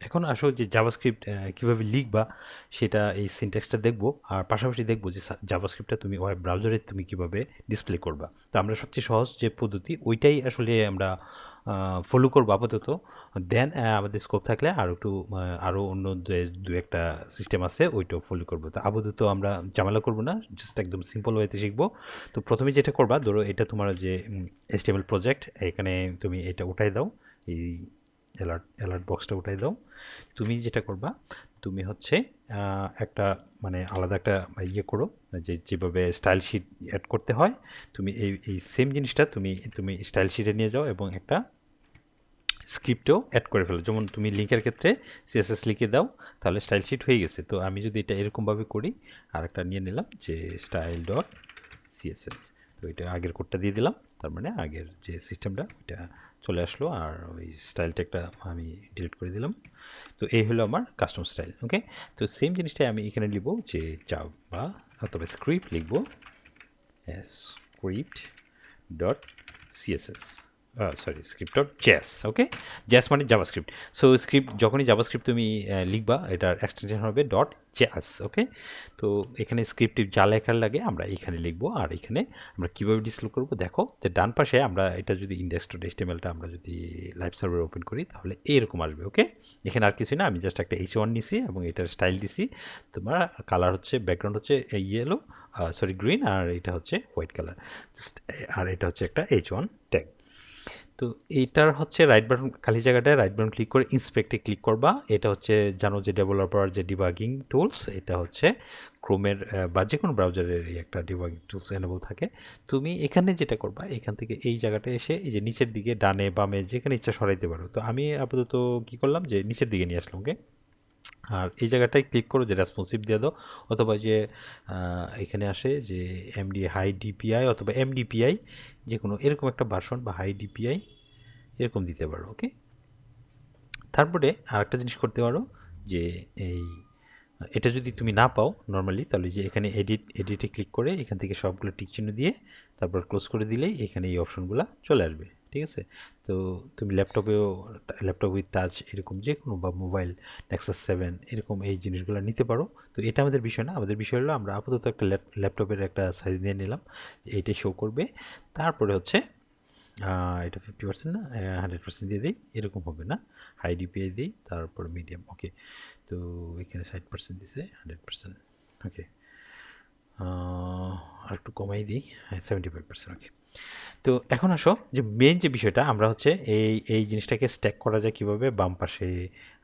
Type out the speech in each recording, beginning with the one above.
এখন আসো যে জাভাস্ক্রিপ্ট কীভাবে লিখবা সেটা এই সিনট্যাক্সটা দেখবো, আর পাশাপাশি দেখবো যে জাভাস্ক্রিপ্টটা তুমি ওয়েব ব্রাউজারে তুমি কীভাবে ডিসপ্লে করবা। তো আমরা সবচেয়ে সহজ যে পদ্ধতি ওইটাই আসলে আমরা ফলো করবো আপাতত। দেন আমাদের স্কোপ থাকলে আরও একটু আরও অন্য দু একটা সিস্টেম আছে ওইটাও ফলো করবো। তো আপাতত আমরা ঝামেলা করবো না, জাস্ট একদম সিম্পল ওয়েতে শিখবো। তো প্রথমে যেটা করবা, ধরো এটা তোমার যে HTML প্রজেক্ট, এখানে তুমি এটা উঠাই দাও, এই অ্যালার্ট বক্সটা উঠাই দাও। তুমি যেটা করবা, তুমি হচ্ছে একটা মানে আলাদা একটা ইয়ে করো, যে যেভাবে স্টাইল শিট অ্যাড করতে হয়, তুমি এই সেম জিনিসটা তুমি তুমি স্টাইল শিটে নিয়ে যাও এবং একটা স্ক্রিপ্টও অ্যাড করে ফেলো। যেমন তুমি লিঙ্কের ক্ষেত্রে CSS লিখে দাও, তাহলে স্টাইল শিট হয়ে গেছে। তো আমি যদি এটা এরকমভাবে করি, আর একটা নিয়ে নিলাম যে style.css, তো এটা আগের কোডটা দিয়ে দিলাম, তার মানে আগের যে সিস্টেমটা ওইটা চলে আসলো, আর ওই স্টাইলটা একটা আমি ডিলিট করে দিলাম। তো এই হলো আমার কাস্টম স্টাইল। ওকে, তো সেম জিনিসটাই আমি এখানে লিখব যে জাভা অথবা স্ক্রিপ্ট লিখব, script dot CSS, sorry script dot JS. Okay, JS মানে জাভাস্ক্রিপ্ট। সো স্ক্রিপ্ট যখনই জাভাস্ক্রিপ্ট তুমি লিখবা, এটার এক্সটেনশন হবে ডট জ্যাস। ওকে, তো এখানে স্ক্রিপ্টে যা লেখার লাগে আমরা এখানে লিখবো, আর এখানে আমরা কীভাবে ডিসপ্লে করবো দেখো, যে ডান পাশে আমরা এটা যদি index.html আমরা যদি লাইভ সার্ভার ওপেন করি তাহলে এইরকম আসবে। ওকে, এখানে আর কিছুই না, আমি জাস্ট একটা H1 নিছি এবং এটার স্টাইল দিছি। তোমার কালার হচ্ছে, ব্যাকগ্রাউন্ড হচ্ছে ইয়েলো, সরি গ্রিন, আর এটা হচ্ছে হোয়াইট কালার, আর এটা হচ্ছে একটা H1 ট্যাগ। তো এইটার হচ্ছে রাইট বাটন, খালি জায়গাটায় রাইট বাটন ক্লিক করে ইন্সপেক্টে ক্লিক করবা। এটা হচ্ছে জানো যে ডেভেলপার যে ডিবাগিং টুলস, এটা হচ্ছে ক্রোমের বা যে কোনো ব্রাউজারের একটা ডিবাগিং টুলস এনেবল থাকে। তুমি এখানে যেটা করবা, এখান থেকে এই জায়গাটা এসে এই যে নিচের দিকে ডানে বামে যেখানে ইচ্ছা সরাইতে পারো। তো আমি আপাতত কী করলাম, যে নিচের দিকে নিয়ে আসলাম। ওকে, আর এই জায়গাটায় ক্লিক করো যে রেসপন্সিভ দিয়ে দাও, অথবা যে এখানে আসে যে এমডি হাই ডিপিআই অথবা এমডিপিআই, যে কোনো এরকম একটা ভার্সন বা হাই ডিপিআই এরকম দিতে পারো। ওকে, তারপরে আরেকটা জিনিস করতে পারো, যে এই এটা যদি তুমি না পাও নর্মালি, তাহলে যে এখানে এডিটে ক্লিক করে এখান থেকে সবগুলো টিক চিহ্ন দিয়ে তারপর ক্লোজ করে দিলেই এখানে এই অপশনগুলো চলে আসবে। ঠিক আছে, তো তুমি ল্যাপটপেও, ল্যাপটপ উইথ টাচ এরকম যে কোনো, বা মোবাইল নেক্সাস 7 এরকম এই জিনিসগুলো নিতে পারো। তো এটা আমাদের বিষয় না, আমাদের বিষয় হলো আমরা আপাতত একটা ল্যাপটপের একটা সাইজ নিয়ে নিলাম, এইটাই শো করবে। তারপরে হচ্ছে এটা 50% না 100% দিয়ে দিই, এরকম হবে না, হাই ডিপিআই দিই, তারপর মিডিয়াম। ওকে, তো এখানে 60% দিছে, 100%। ওকে, আর একটু কমাই দিই, 75%। ওকে, তো এখন আসো যে মেন যে বিষয়টা, আমরা হচ্ছে এই জিনিসটাকে স্ট্যাক করা যায় কীভাবে, বাম পাশে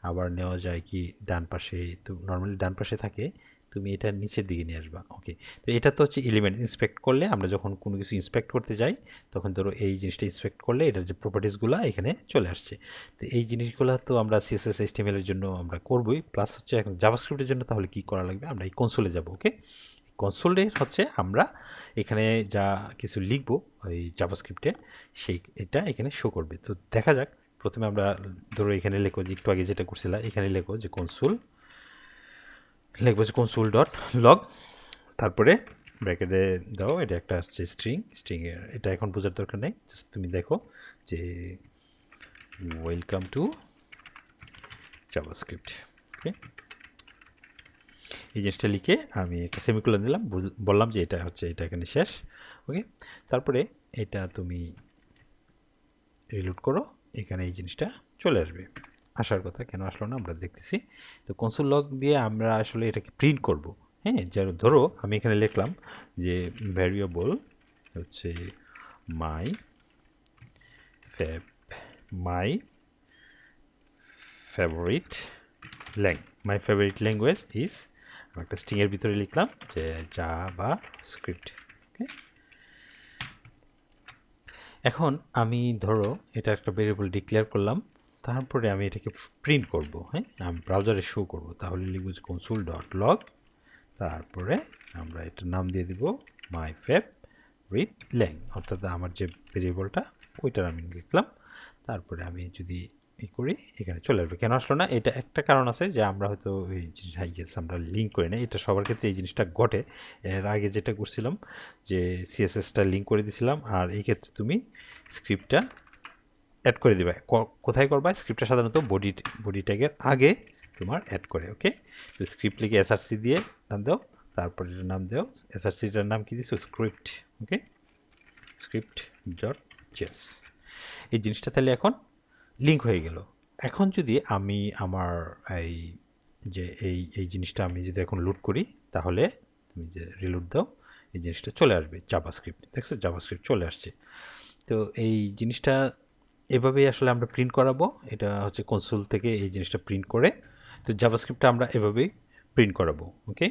আবার নেওয়া যায় কি ডান পাশে। তো নর্মালি ডান পাশে থাকে, তুমি এটা নিচের দিকে নিয়ে আসবা। ওকে, তো এটা তো হচ্ছে এলিমেন্ট ইন্সপেক্ট করলে, আমরা যখন কোনো কিছু ইন্সপেক্ট করতে যাই তখন ধরো এই জিনিসটা ইন্সপেক্ট করলে এটার যে প্রপার্টিসগুলো এখানে চলে আসছে। তো এই জিনিসগুলো তো আমরা CSS HTML এর জন্য আমরা করবই, প্লাস হচ্ছে এখন জাভাস্ক্রিপ্টের জন্য তাহলে কী করা লাগবে, আমরা এই কনসোলে যাব। ওকে, কনসোলের হচ্ছে আমরা এখানে যা কিছু লিখব ওই জাভাস্ক্রিপ্টে, সেই এটা এখানে শো করবে। তো দেখা যাক, প্রথমে আমরা ধরো এখানে লেখো যে একটু আগে যেটা করছিলাম, এখানে লেখো যে কনসোল, লিখবো যে কনসোল ডট লগ, তারপরে ব্র্যাকেটে দাও এটা একটা হচ্ছে স্ট্রিং এটা এখন বোঝার দরকার নেই, জাস্ট তুমি দেখো যে ওয়েলকাম টু জাভাস্ক্রিপ্ট। ওকে, এই জিনিসটা লিখে আমি একটা সেমিকোলন দিলাম, বললাম যে এটা হচ্ছে এটা এখানে শেষ। ওকে, তারপরে এটা তুমি রিলোড করো, এখানে এই জিনিসটা চলে আসবে, আসার কথা, কেন আসলো না আমরা দেখতেছি। তো কনসোল লগ দিয়ে আমরা আসলে এটাকে প্রিন্ট করব। হ্যাঁ, যেন ধরো আমি এখানে লিখলাম যে ভ্যারিয়েবল হচ্ছে মাই ফেভারিট ল্যাঙ্গুয়েজ ইজ, আমি একটা স্ট্রিংয়ের ভিতরে লিখলাম যে জাভাস্ক্রিপ্ট। ওকে, এখন আমি ধরো এটা একটা ভেরিয়েবল ডিক্লেয়ার করলাম, তারপরে আমি এটাকে প্রিন্ট করব। হ্যাঁ, আমি ব্রাউজারে শো করব, তাহলে লিখব কনসোল ডট লগ, তারপরে আমরা এটার নাম দিয়ে দিব মাই ফেভারিট ল্যাং, অর্থাৎ আমার যে ভেরিয়েবলটা ওইটার আমি লিখলাম। তারপরে আমি যদি করি এখানে চলে আসবে, কেন আসলো না, এটা একটা কারণ আছে যে আমরা হয়তো এই জিনিসটা আমরা লিঙ্ক করে নিই, এটা সবার ক্ষেত্রে এই জিনিসটা ঘটে। এর আগে যেটা করছিলাম যে CSSটা লিঙ্ক করে দিছিলাম, আর এই ক্ষেত্রে তুমি স্ক্রিপ্টটা অ্যাড করে দেবে। কোথায় করবা? স্ক্রিপ্টটা সাধারণত বডি ট্যাগের আগে তোমার অ্যাড করে। ওকে, তো স্ক্রিপ্ট লিখে এসআরসি দিয়ে নাম দাও, তারপরে এটার নাম দাও, এসআরসিটার নাম কি দিছো? স্ক্রিপ্ট। ওকে, স্ক্রিপ্ট ডট জেস। এই জিনিসটা তাহলে এখন লিঙ্ক হয়ে গেল। এখন যদি আমি আমার এই যে এই জিনিসটা আমি যদি এখন লোড করি, তাহলে তুমি যে রিলোড দাও, এই জিনিসটা চলে আসবে জাভাস্ক্রিপ্ট। দেখছো জাভাস্ক্রিপ্ট চলে আসছে। তো এই জিনিসটা এভাবেই আসলে আমরা প্রিন্ট করাবো। এটা হচ্ছে কনসোল থেকে এই জিনিসটা প্রিন্ট করে, তো জাভাস্ক্রিপ্টটা আমরা এভাবেই প্রিন্ট করাবো। ওকে।